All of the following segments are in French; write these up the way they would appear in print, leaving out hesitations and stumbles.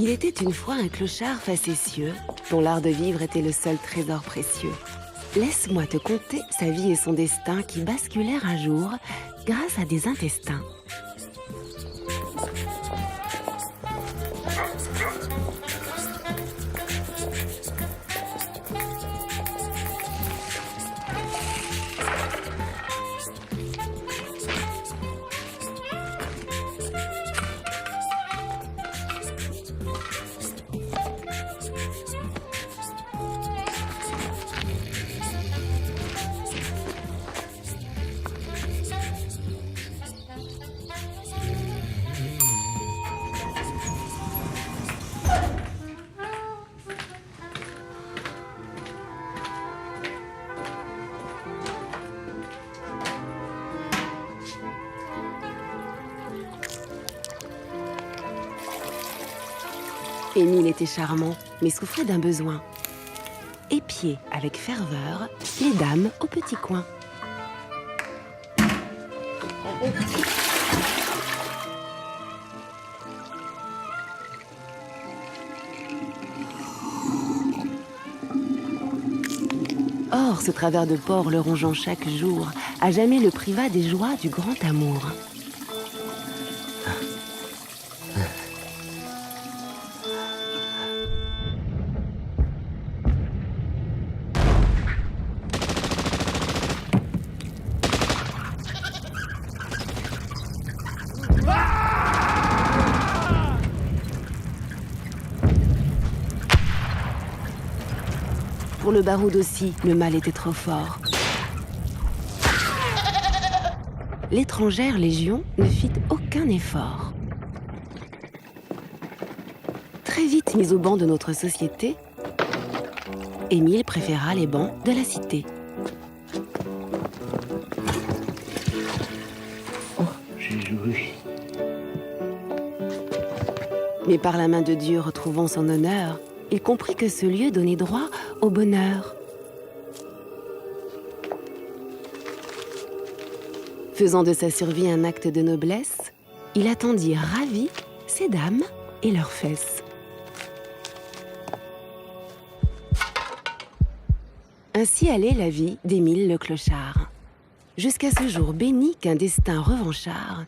Il était une fois un clochard facétieux, dont l'art de vivre était le seul trésor précieux. Laisse-moi te conter sa vie et son destin qui basculèrent un jour grâce à des intestins. Émile était charmant, mais souffrait d'un besoin. Épier avec ferveur les dames au petit coin. Or, ce travers de porc le rongeant chaque jour, à jamais le priva des joies du grand amour. Pour le baroud aussi, le mal était trop fort. L'étrangère légion ne fit aucun effort. Très vite mis au banc de notre société, Émile préféra les bancs de la cité. Oh, j'ai joui. Mais par la main de Dieu retrouvant son honneur, il comprit que ce lieu donnait droit au bonheur. Faisant de sa survie un acte de noblesse, il attendit ravi ces dames et leurs fesses. Ainsi allait la vie d'Émile le clochard, jusqu'à ce jour béni qu'un destin revanchard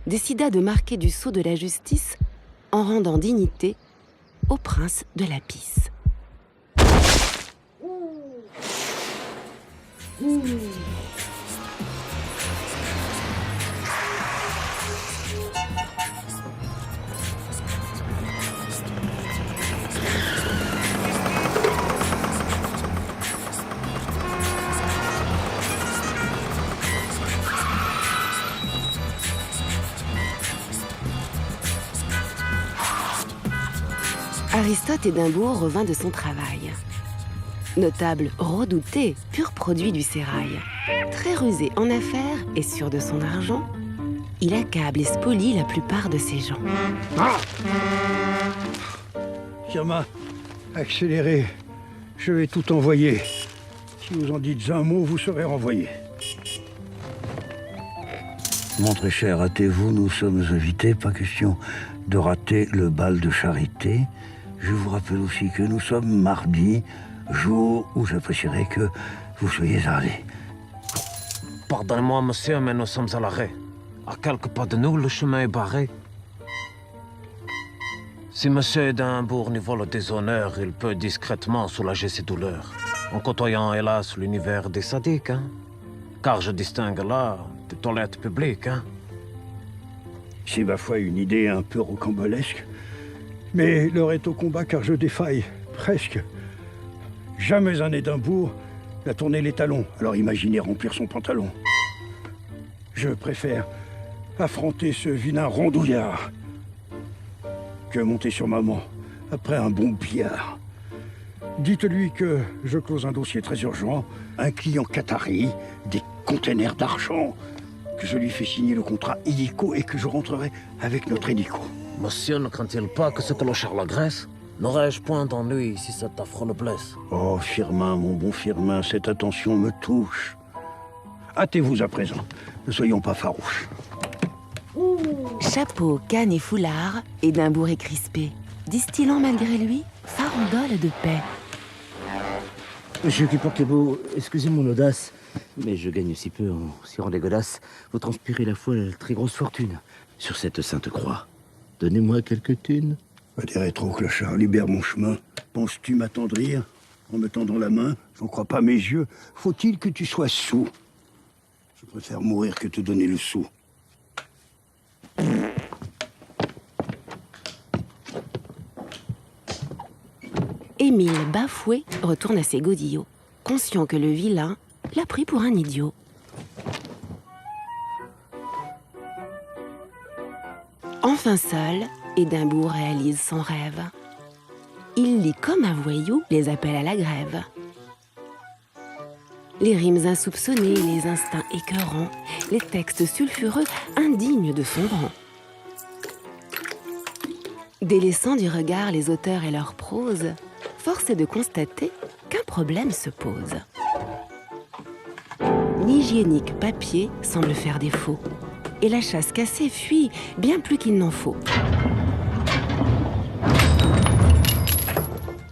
décida de marquer du sceau de la justice en rendant dignité au prince de la Pisse. Aristote Édimbourg revint de son travail. Notable redouté, pur produit du sérail. Très rusé en affaires et sûr de son argent, il accable et spolie la plupart de ses gens. Ah! Firmin, accélérez. Je vais tout envoyer. Si vous en dites un mot, vous serez renvoyé. Mon très cher, hâtez-vous, nous sommes invités. Pas question de rater le bal de charité. Je vous rappelle aussi que nous sommes mardi, jour où j'apprécierais que vous soyez arrêtés. Pardonnez-moi, monsieur, mais nous sommes à l'arrêt. À quelques pas de nous, le chemin est barré. Si monsieur Édimbourg n'y voit le déshonneur, il peut discrètement soulager ses douleurs, en côtoyant, hélas, l'univers des sadiques, hein. Car je distingue là des toilettes publiques, hein. C'est ma foi une idée un peu rocambolesque, mais l'heure est au combat car je défaille, presque. Jamais un Édimbourg n'a tourné les talons, alors imaginez remplir son pantalon. Je préfère affronter ce vilain rondouillard que monter sur maman après un bon billard. Dites-lui que je close un dossier très urgent, un client qatari, des containers d'argent, que je lui fais signer le contrat illico et que je rentrerai avec notre hélico. Monsieur ne craint-il pas que ce clochard l'agresse? N'aurais-je point d'ennui si cet affreux le blesse? Oh, Firmin, mon bon Firmin, cette attention me touche. Hâtez-vous à présent, ne soyons pas farouches. Chapeau, canne et foulard, Édimbourg est crispé. distillant malgré lui farandole de paix. Monsieur qui porte le beau, excusez mon audace, mais je gagne si peu en cirant des godasses. Vous transpirez la foi la très grosse fortune sur cette sainte croix. Donnez-moi quelques thunes. Pas des rétro, clochard, libère mon chemin. Penses-tu m'attendrir en me tendant la main? J'en crois pas mes yeux. Faut-il que tu sois sourd? Je préfère mourir que te donner le sou. Émile, bafoué, retourne à ses godillots, conscient que le vilain l'a pris pour un idiot. Enfin seul, Édimbourg réalise son rêve. Il lit comme un voyou les appels à la grève. Les rimes insoupçonnées, les instincts écœurants, les textes sulfureux indignes de son rang. Délaissant du regard les auteurs et leur prose, force est de constater qu'un problème se pose. L'hygiénique papier semble faire défaut, et la chasse cassée fuit bien plus qu'il n'en faut.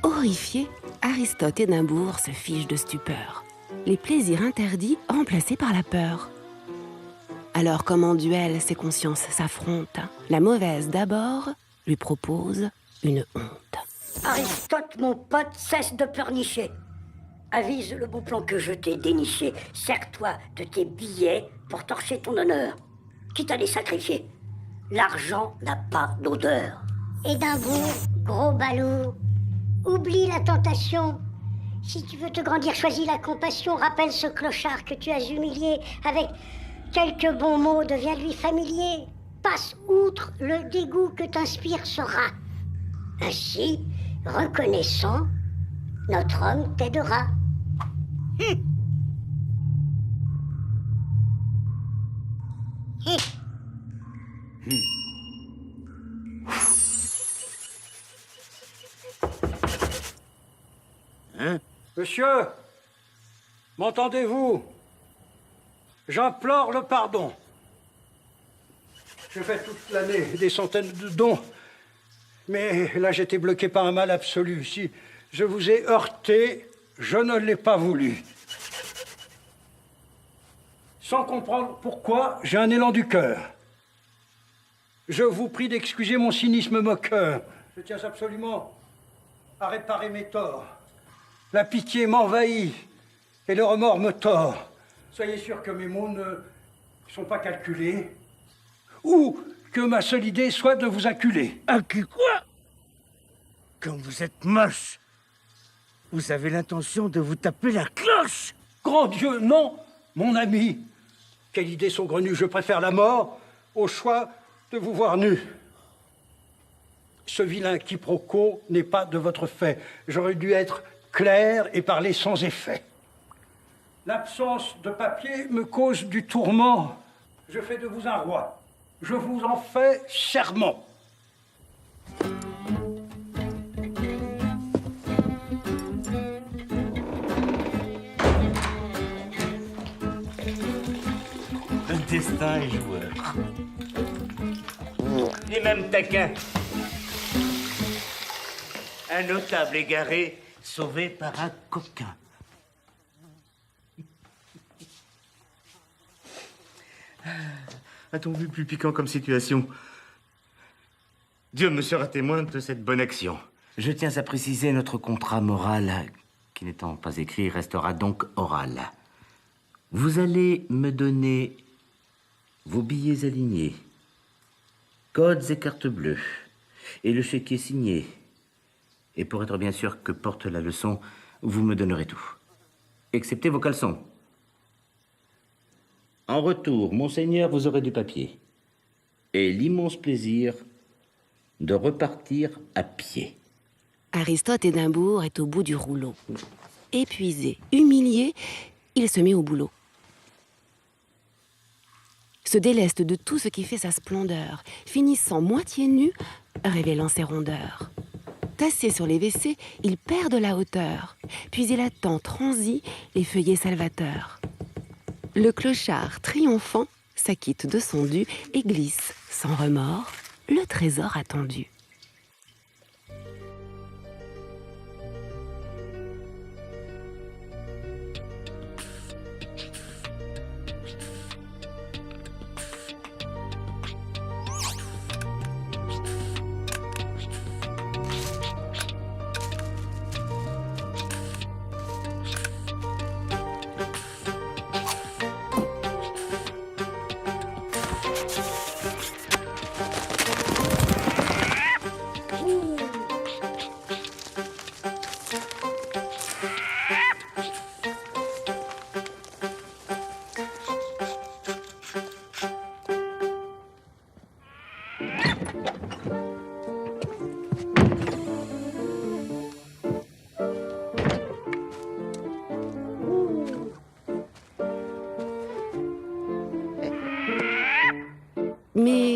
Horrifié, Aristote Édimbourg se fige de stupeur. Les plaisirs interdits remplacés par la peur. Alors comme en duel, ses consciences s'affrontent, la mauvaise d'abord lui propose une honte. Aristote, mon pote, cesse de pleurnicher. Avise le beau plan que je t'ai déniché. Sers-toi de tes billets pour torcher ton honneur, quitte à les sacrifier. L'argent n'a pas d'odeur. Édimbourg, gros ballot, oublie la tentation. Si tu veux te grandir, choisis la compassion. Rappelle ce clochard que tu as humilié. Avec quelques bons mots, deviens-lui familier. Passe outre le dégoût que t'inspire ce rat. Ainsi, reconnaissant, notre homme t'aidera. Hein? Monsieur, m'entendez-vous? J'implore le pardon. Je fais toute l'année des centaines de dons. Mais là, j'étais bloqué par un mal absolu. Si je vous ai heurté, je ne l'ai pas voulu. Sans comprendre pourquoi, j'ai un élan du cœur. Je vous prie d'excuser mon cynisme moqueur. Je tiens absolument à réparer mes torts. La pitié m'envahit et le remords me tord. Soyez sûr que mes mots ne sont pas calculés ou que ma seule idée soit de vous acculer. Accu quoi? Comme vous êtes moche, vous avez l'intention de vous taper la cloche? Grand Dieu, non, mon ami. Quelle idée saugrenue. Je préfère la mort au choix de vous voir nu. Ce vilain quiproquo n'est pas de votre fait. J'aurais dû être clair et parler sans effet. L'absence de papier me cause du tourment. Je fais de vous un roi. Je vous en fais serment. Le destin est joueur. Et même taquin. Un notable égaré sauvé par un coquin. A-t-on vu plus piquant comme situation? Dieu me sera témoin de cette bonne action. Je tiens à préciser notre contrat moral, qui n'étant pas écrit, restera donc oral. Vous allez me donner vos billets alignés, codes et cartes bleues, et le chéquier signé. Et pour être bien sûr que porte la leçon, vous me donnerez tout, excepté vos caleçons. En retour, monseigneur, vous aurez du papier et l'immense plaisir de repartir à pied. Aristote Édimbourg est au bout du rouleau. Épuisé, humilié, il se met au boulot. Se déleste de tout ce qui fait sa splendeur, finissant moitié nu, révélant ses rondeurs. Tassé sur les WC, il perd de la hauteur, puis il attend transi les feuillets salvateurs. Le clochard, triomphant, s'acquitte de son dû et glisse, sans remords, le trésor attendu.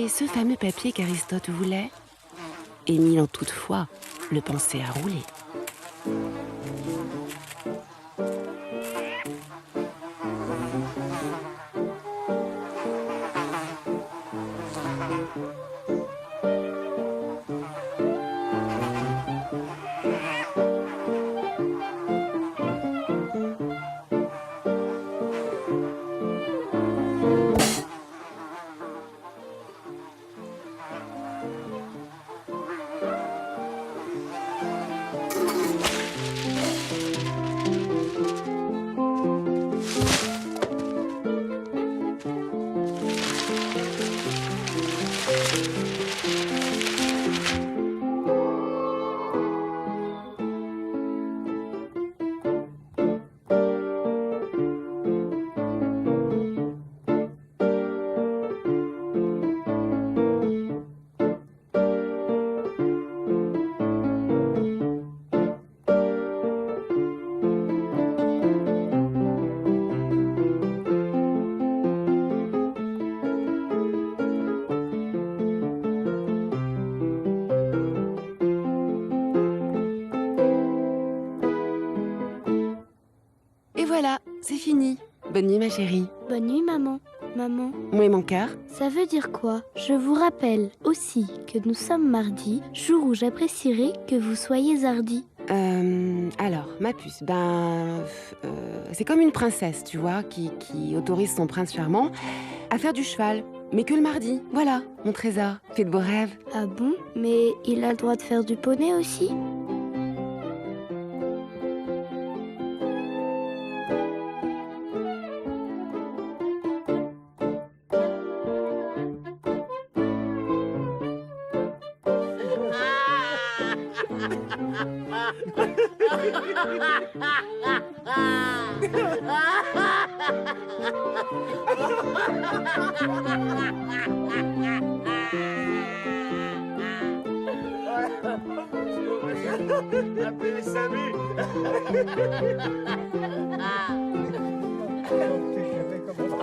c'était ce fameux papier qu'Aristote voulait. Émile, en toute foi, le pensait à rouler. Et voilà, c'est fini. Bonne nuit, ma chérie. Bonne nuit, maman. Maman, Moi et mon cœur. ça veut dire quoi? Je vous rappelle aussi que nous sommes mardi, jour où j'apprécierais que vous soyez hardi. Alors, ma puce, c'est comme une princesse, tu vois, qui autorise son prince charmant à faire du cheval. Mais que le mardi. Voilà, mon trésor. Fais de beaux rêves. Ah bon? Mais il a le droit de faire du poney aussi? Appelez Samu. Je sais comment.